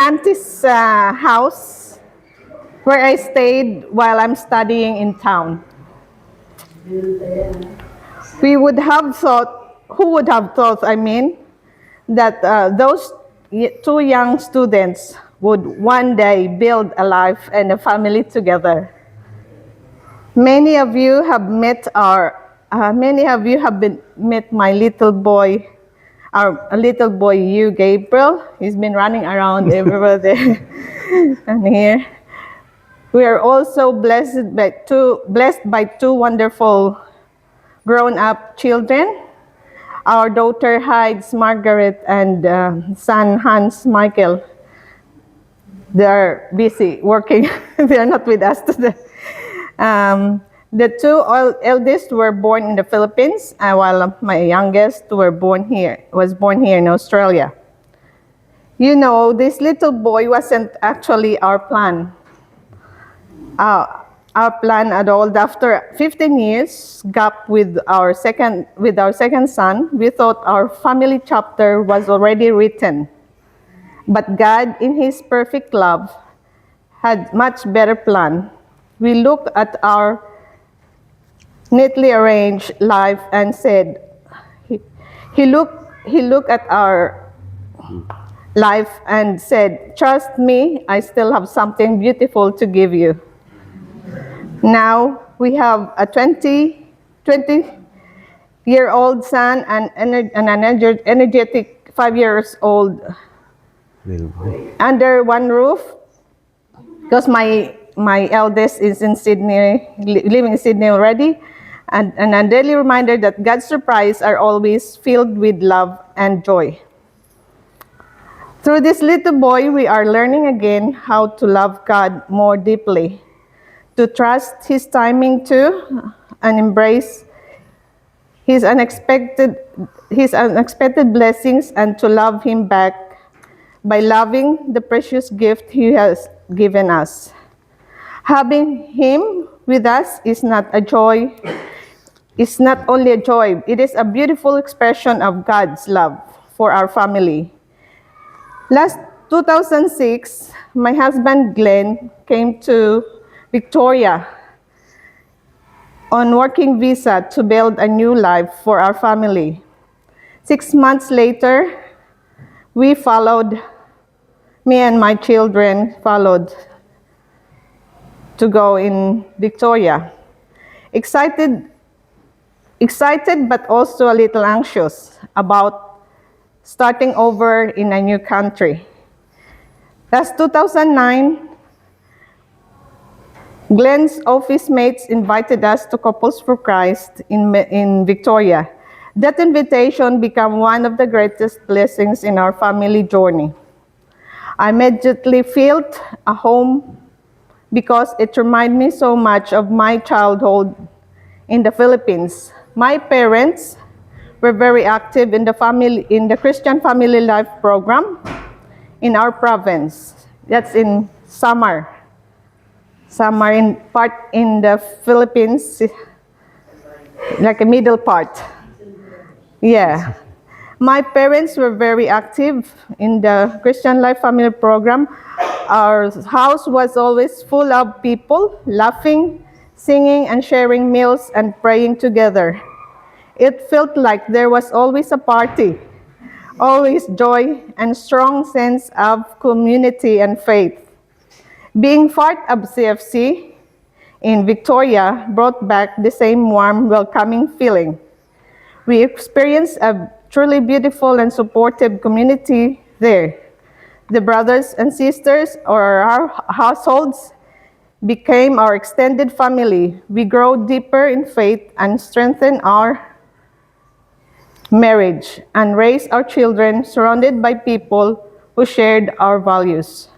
auntie's house where I stayed while I'm studying in town. We would have thought, who would have thought, that those two young students would one day build a life and a family together. Many of you have met met my little boy, our little boy, you, Gabriel. He's been running around everywhere there and here. We are also blessed by two wonderful grown-up children. Our daughter Heids Margaret and son Hans Michael. They are busy working. They are not with us today. The two eldest were born in the Philippines, while my youngest was born here in Australia. You know, this little boy wasn't actually our plan. Our plan at all. After 15 years gap with our second son, we thought our family chapter was already written. But God, in His perfect love, had much better plan. We looked at our neatly arranged life and said, He looked at our life and said, "Trust me, I still have something beautiful to give you." Now we have a 20-year-old son and an energetic 5 years old under one roof, because my eldest is in Sydney, living in Sydney already, and a daily reminder that God's surprises are always filled with love and joy. Through this little boy, we are learning again how to love God more deeply, to trust His timing too, and embrace His unexpected blessings, and to love Him back by loving the precious gift He has given us. Having Him with us is not only a joy, it is a beautiful expression of God's love for our family. Last 2006, my husband Glenn came to Victoria on working visa to build a new life for our family. 6 months later, me and my children followed to go in Victoria. Excited but also a little anxious about starting over in a new country. Last 2009, Glenn's office mates invited us to Couples for Christ in Victoria. That invitation became one of the greatest blessings in our family journey. I immediately felt a home because it reminded me so much of my childhood in the Philippines. My parents were very active in the Christian Family Life program in our province. That's in Samar in the Philippines, like a middle part. Yeah. My parents were very active in the Christian Life Family program. Our house was always full of people laughing, singing, and sharing meals and praying together. It felt like there was always a party, always joy, and strong sense of community and faith. Being part of CFC in Victoria brought back the same warm, welcoming feeling. We experienced a truly beautiful and supportive community there. The brothers and sisters of our households became our extended family. We grow deeper in faith and strengthen our marriage and raise our children surrounded by people who shared our values.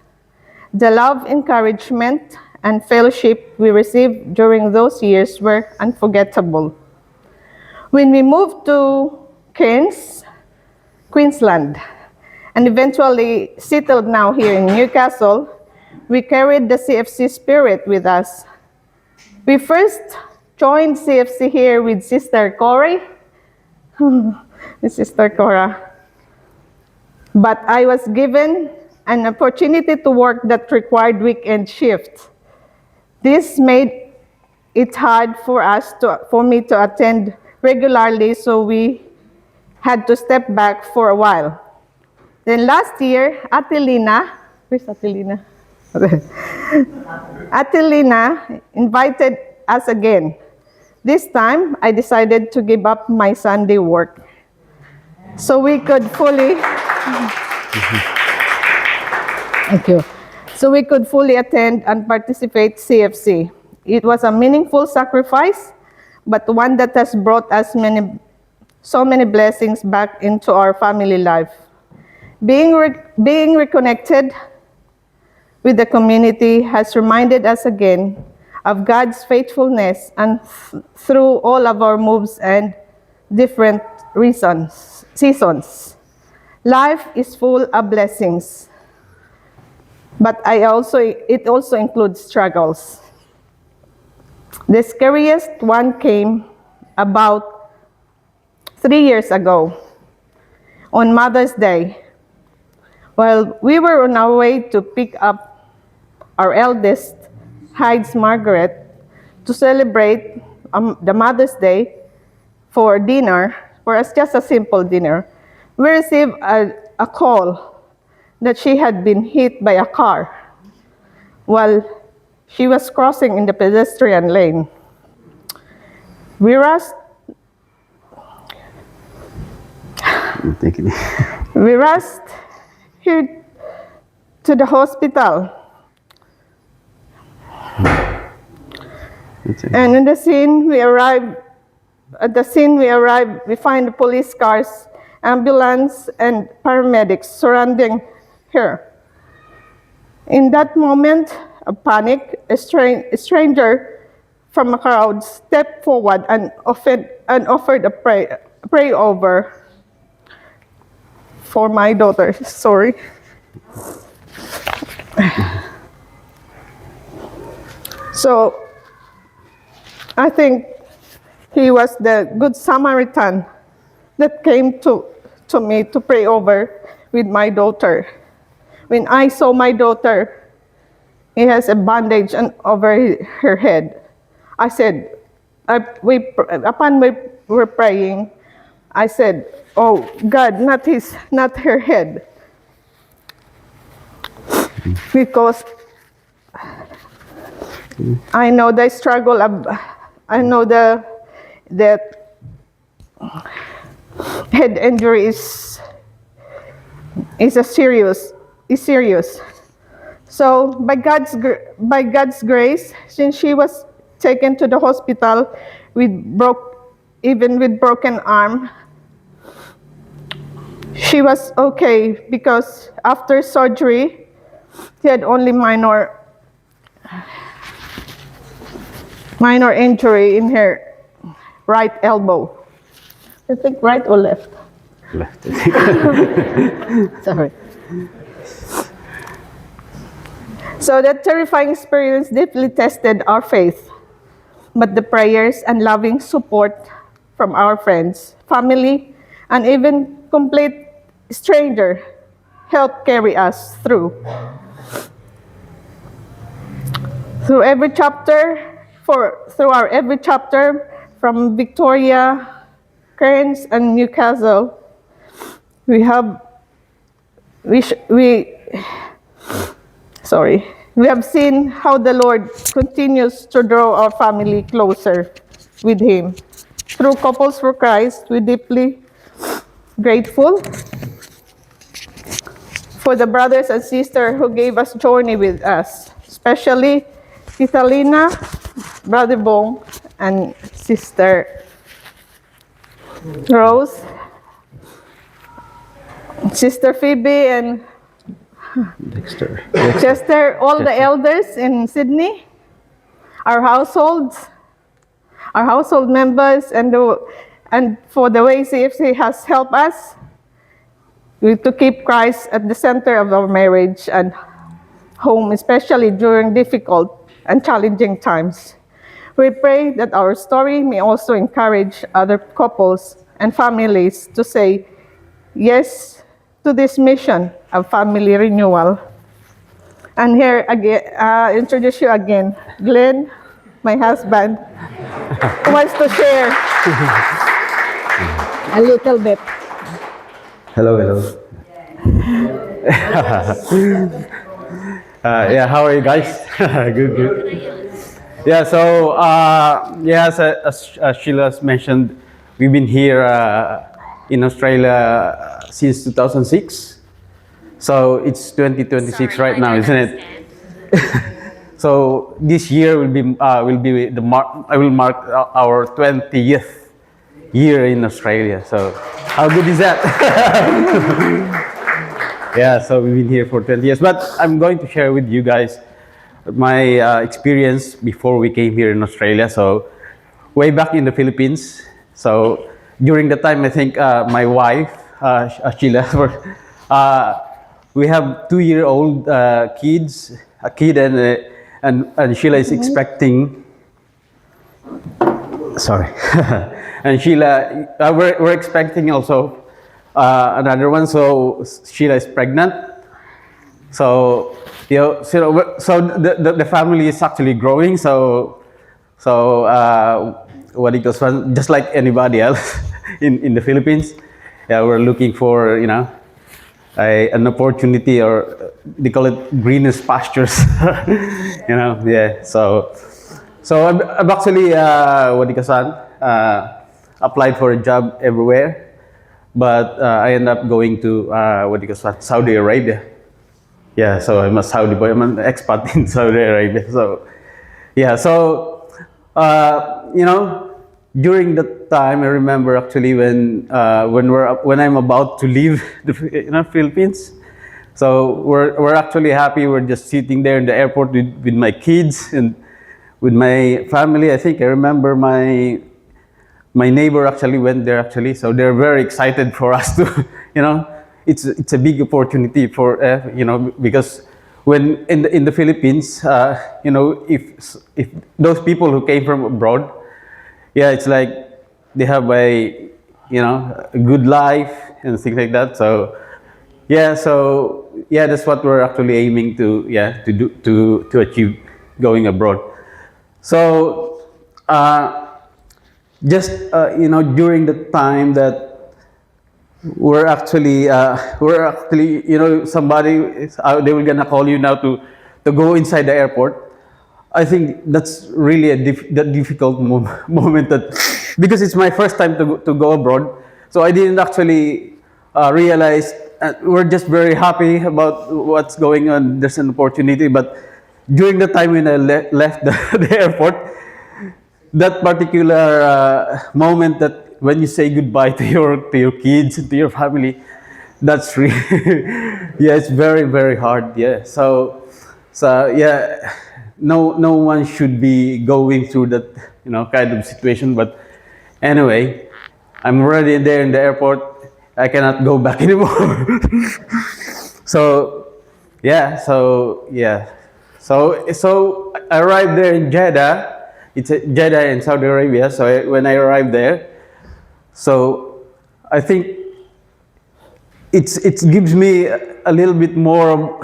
The love, encouragement, and fellowship we received during those years were unforgettable. When we moved to Cairns, Queensland, and eventually settled now here in Newcastle, we carried the CFC spirit with us. We first joined CFC here with Sister Corey, Sister Cora. But I was given an opportunity to work that required weekend shift. This made it hard for me to attend regularly, so we had to step back for a while. Then last year, Atelina, where's Atelina? Atelina invited us again. This time, I decided to give up my Sunday work so we could fully thank you. So we could fully attend and participate CFC. It was a meaningful sacrifice, but one that has brought us so many blessings back into our family life. Being reconnected with the community has reminded us again of God's faithfulness and through all of our moves and different seasons. Life is full of blessings, but it also includes struggles. The scariest one came about 3 years ago on Mother's Day. While we were on our way to pick up our eldest, Hyde's Margaret, to celebrate the Mother's Day for dinner, for us just a simple dinner, we received a call that she had been hit by a car while she was crossing in the pedestrian lane. We rushed here to the hospital. And at the scene we arrived, we find the police cars, ambulance, and paramedics surrounding her. In that moment of panic, a stranger from a crowd stepped forward and offered a pray over for my daughter. Sorry. So I think he was the good Samaritan that came to me to pray over with my daughter. When I saw my daughter, he has a bandage over her head. I said, upon we were praying, I said, "Oh God, not her head," because I know the struggle of, I know that head injury is serious. So by God's grace, since she was taken to the hospital even with broken arm, she was okay because after surgery, she had only minor injury in her right elbow. I think right or left? Left, I think. Sorry. So that terrifying experience deeply tested our faith, but the prayers and loving support from our friends, family, and even complete stranger helped carry us through. Through our every chapter from Victoria, Cairns, and Newcastle, we have seen how the Lord continues to draw our family closer with Him. Through Couples for Christ, we're deeply grateful for the brothers and sisters who gave us journey with us, especially Tita Lina, Brother Bong, and Sister Rose, Sister Phoebe, and Chester, all the elders in Sydney, our household members, and for the way CFC has helped us to keep Christ at the center of our marriage and home, especially during difficult and challenging times. We pray that our story may also encourage other couples and families to say yes to this mission of family renewal. And here again, introduce you again, Glenn, my husband, who wants to share a little bit. Hello, hello. Yeah, how are you guys? Good, good. Yeah, so yeah, as Sheila's mentioned, we've been here in Australia since 2006. So it's 2026 right now, isn't it? So this year will be I will mark our 20th year in Australia. So how good is that? Yeah, so we've been here for 20 years. But I'm going to share with you guys my experience before we came here in Australia. So way back in the Philippines. So during the time, I think my wife, Sheila, we have 2-year-old kids, a kid and Sheila is expecting. Sorry, and Sheila, we're expecting also another one. So Sheila is pregnant. So the family is actually growing. So what it was just like anybody else in the Philippines. Yeah, we're looking for an opportunity, or they call it greenest pastures. Yeah. So I've actually applied for a job everywhere, but I end up going to Saudi Arabia. Yeah, so I'm a Saudi boy. I'm an expat in Saudi Arabia. So yeah, so during that time, I remember actually when I'm about to leave the Philippines. So we're actually happy. We're just sitting there in the airport with my kids and with my family. I think I remember my neighbor actually went there actually, so they're very excited for us to, it's a big opportunity for because when in the Philippines, if those people who came from abroad, yeah, it's like they have a good life and things like that. So yeah, that's what we're actually aiming to achieve going abroad. So just during the time that somebody they were gonna call you now to go inside the airport. I think that's really the difficult moment, that because it's my first time to go abroad, so I didn't actually realize. We're just very happy about what's going on. There's an opportunity, but during the time when I left the airport, that particular moment, that when you say goodbye to your kids and to your family, that's really yeah, it's very very hard. Yeah, so yeah, no one should be going through that kind of situation. But anyway, I'm already there in the airport. I cannot go back anymore. so yeah, so I arrived there in Jeddah. It's Jeddah in Saudi Arabia. So when I arrived there, so I think it gives me a little bit more.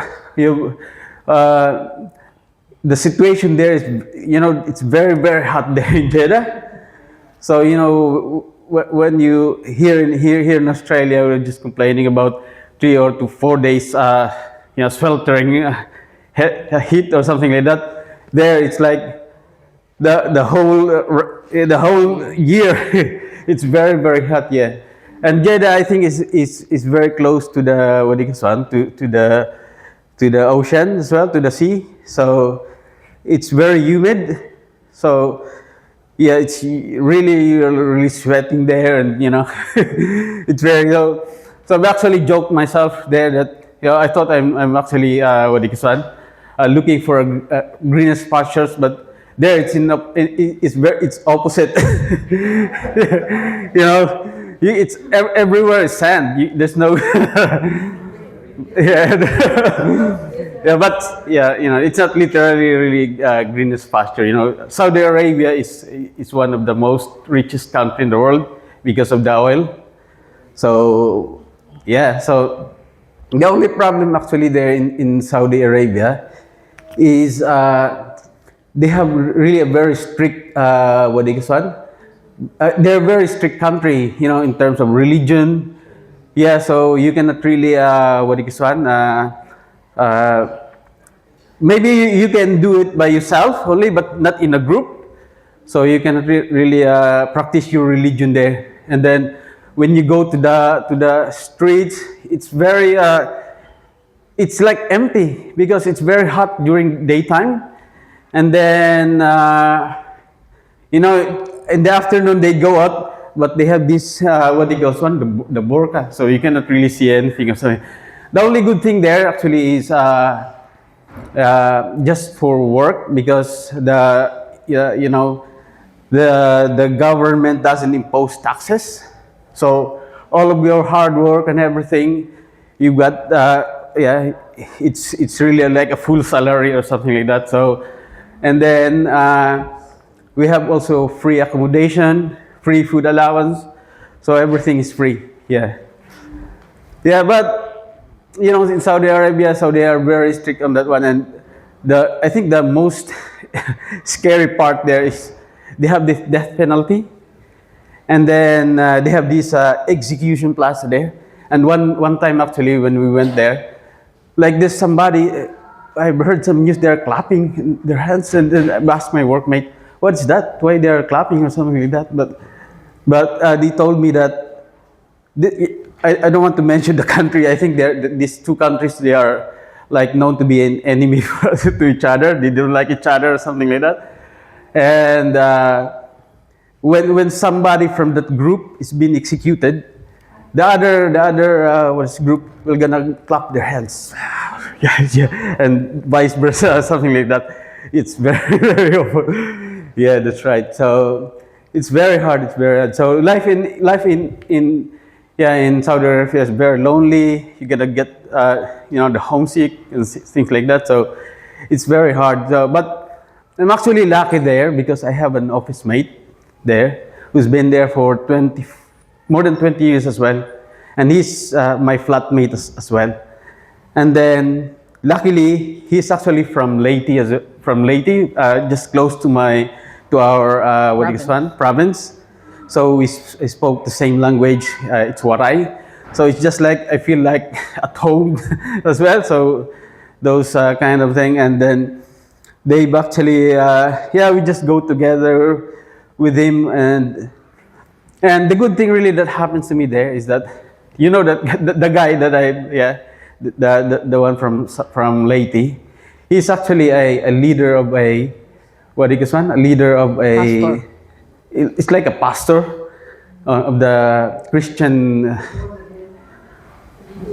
The situation there is, it's very very hot there in Jeddah. So when you here in Australia, we're just complaining about 3 or 4 days, sweltering heat or something like that. There, it's like the whole year. It's very very hot. Yeah, and Jeddah, I think, is very close to the to the ocean as well, to the sea. So it's very humid. So yeah, it's really, you're really sweating there, and it's very low. So I've actually joked myself there that I thought I'm actually looking for a greenest pastures, but there it's opposite. It's everywhere is sand. There's no yeah. Yeah, but yeah, it's not literally really greenest pasture. Saudi Arabia is one of the most richest country in the world because of the oil. So yeah, so the only problem actually there in Saudi Arabia is they have really a very strict what do you call it? They're a very strict country, you know, in terms of religion. Yeah, so you cannot really what do you call it? Maybe you can do it by yourself only, but not in a group. So you can really practice your religion there. And then when you go to the streets, it's very it's like empty because it's very hot during daytime, and then you know in the afternoon they go out, but they have this what they call one the burqa, so you cannot really see anything or something. The only good thing there actually is just for work because you know the government doesn't impose taxes, so all of your hard work and everything you got yeah, it's really like a full salary or something like that. So and then we have also free accommodation, free food allowance, so everything is free. Yeah, yeah, but you know, in Saudi Arabia, so they are very strict on that one. And I think the most scary part there is they have this death penalty, and then they have this execution plaza there. And one time actually when we went there, like there's somebody, I've heard some news they're clapping in their hands, and then I asked my workmate, "What's that? Why they're clapping or something like that?" But they told me that I don't want to mention the country. I think these two countries, they are like known to be an enemy to each other. They don't like each other or something like that. And when somebody from that group is being executed, the other what's group will gonna clap their hands. Yeah, yeah, and vice versa, something like that. It's very very awful. Yeah, that's right. So it's very hard. It's very hard. So life in yeah, in Saudi Arabia is very lonely. You're gonna get you know, the homesick and things like that. So it's very hard. So, but I'm actually lucky there because I have an office mate there who's been there for more than 20 years as well, and he's my flatmate as well. And then luckily he's actually from Leyte, just close to our what is one province. So we spoke the same language. It's Waray. So it's just like I feel like at home as well. So those kind of thing. And then they've actually yeah, we just go together with him. And the good thing really that happens to me there is that, you know, that the guy that the one from Leyte, he's actually a leader of a, what is one? A leader of a, Pastor. it's like a pastor of the Christian.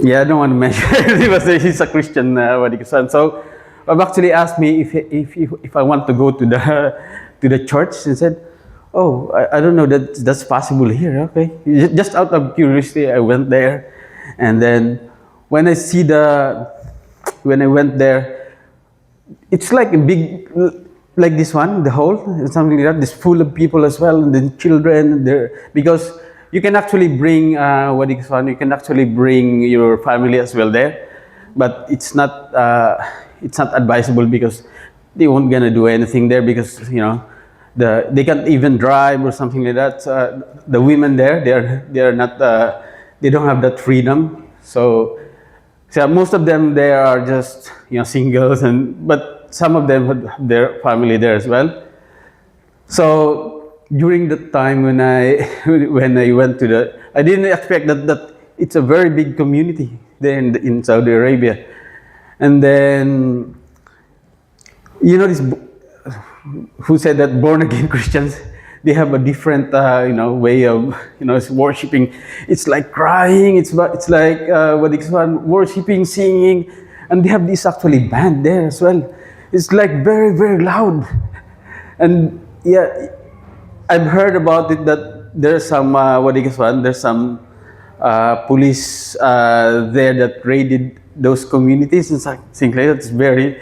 Yeah, I don't want to mention. He was he's a Christian. What do you call it? So I've actually asked me if I want to go to the church, and said, "Oh, I don't know that that's possible here." Okay, just out of curiosity, I went there, and then when when I went there, it's like a big, like this one, the hall, something like that. It's full of people as well, and then children there, because you can actually bring what is fun. You can actually bring your family as well there, but it's not advisable because they won't gonna do anything there because, you know, they can't even drive or something like that. The women there, they are not they don't have that freedom. So most of them, they are just, you know, singles, but some of them have their family there as well. So during the time when I when I went to I didn't expect that it's a very big community there in Saudi Arabia. And then, you know, who said that born again Christians, they have a different you know, way of, you know, worshiping. It's like crying. It's like what is one, worshiping, singing, and they have this actually band there as well. It's like very very loud. And yeah, I've heard about it that there's some what is one, there's some police there that raided those communities and things like that. It's very,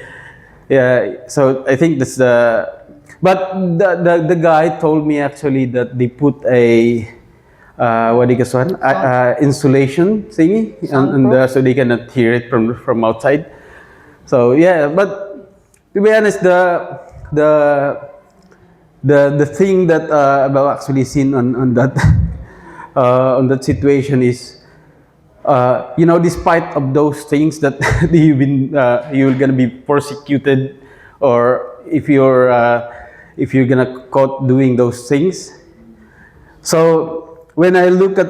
yeah. So I think that's but the guy told me actually that they put a what do you call one, insulation thingy, and so they cannot hear it from outside. So yeah, but to be honest, the the thing that I've actually seen on that on that situation is, you know, despite of those things that you're gonna be persecuted, or if you're gonna caught doing those things. So when I look at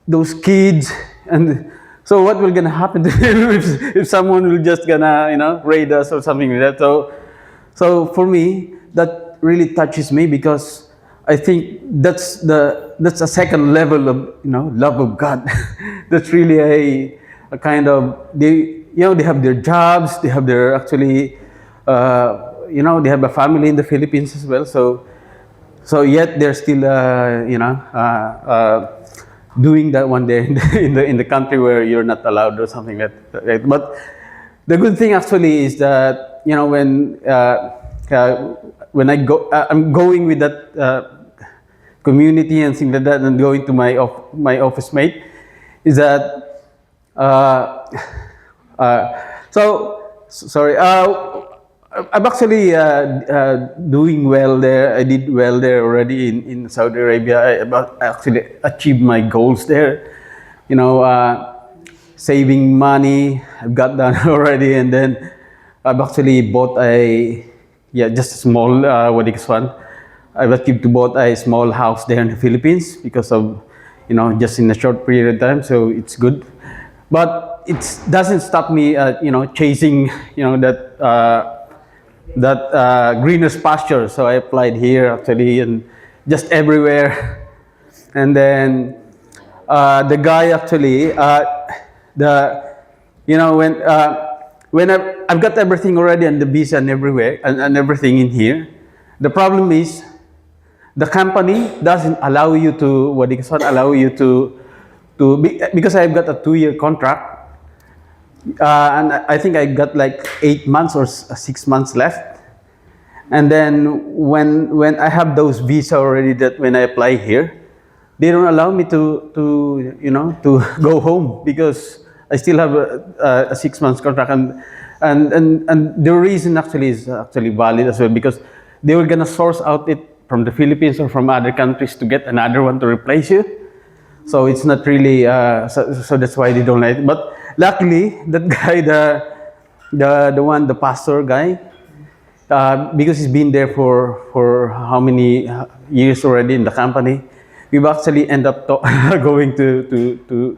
those kids, and so what will gonna happen to them if someone will just gonna, you know, raid us or something like that. So for me, that really touches me, because I think that's a second level of, you know, love of God. That's really a kind of, they, you know, they have their jobs, they have their actually, you know, they have a family in the Philippines as well. So yet they're still, you know, doing that one day in the country where you're not allowed or something like that. Right? But the good thing actually is that, you know, when I go, I'm going with that community and things like that, and going to my office mate, is that sorry. I'm actually doing well there. I did well there already in Saudi Arabia. Actually achieved my goals there. You know, saving money, I've got done already, and then I've actually bought just a small, what do you call one? I've achieved to bought a small house there in the Philippines because of, you know, just in a short period of time. So it's good, but it doesn't stop me, you know, chasing, you know, that greenest pasture. So I applied here actually, and just everywhere. And then the guy actually, the you know, when I've got everything already, and the visa and everywhere, and everything in here. The problem is the company doesn't allow you to, what it doesn't allow you because I've got a 2-year contract. And I think I got like 8 months or 6 months left. And then when I have those visa already, that when I apply here, they don't allow me to you know, to go home, because I still have a 6 months contract. And the reason actually is actually valid as well, because they were gonna source out it from the Philippines or from other countries to get another one to replace you. So it's not really, so that's why they don't like it. But luckily, that guy, the pastor guy, because he's been there for how many years already in the company, we've actually end up going to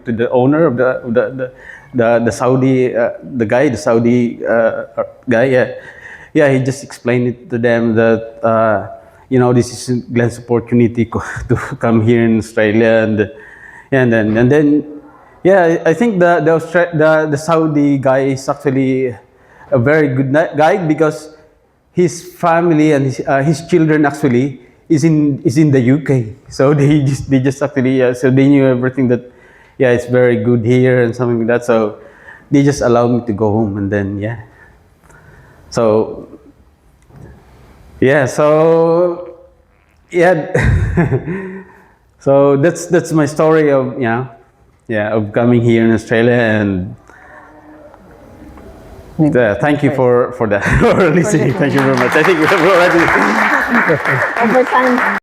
the owner of the Saudi, the Saudi guy. Yeah, he just explained it to them that, you know, this is Glenn's opportunity to come here in Australia, and then yeah, I think the Saudi guy is actually a very good guy, because his family and his children actually is in the UK. So they just actually, so they knew everything, that yeah, it's very good here and something like that. So they just allowed me to go home, and then yeah. So yeah, so yeah. So that's my story of, of coming here in Australia, and thank you for that, for listening. Thank you very much. I think we have already Over time.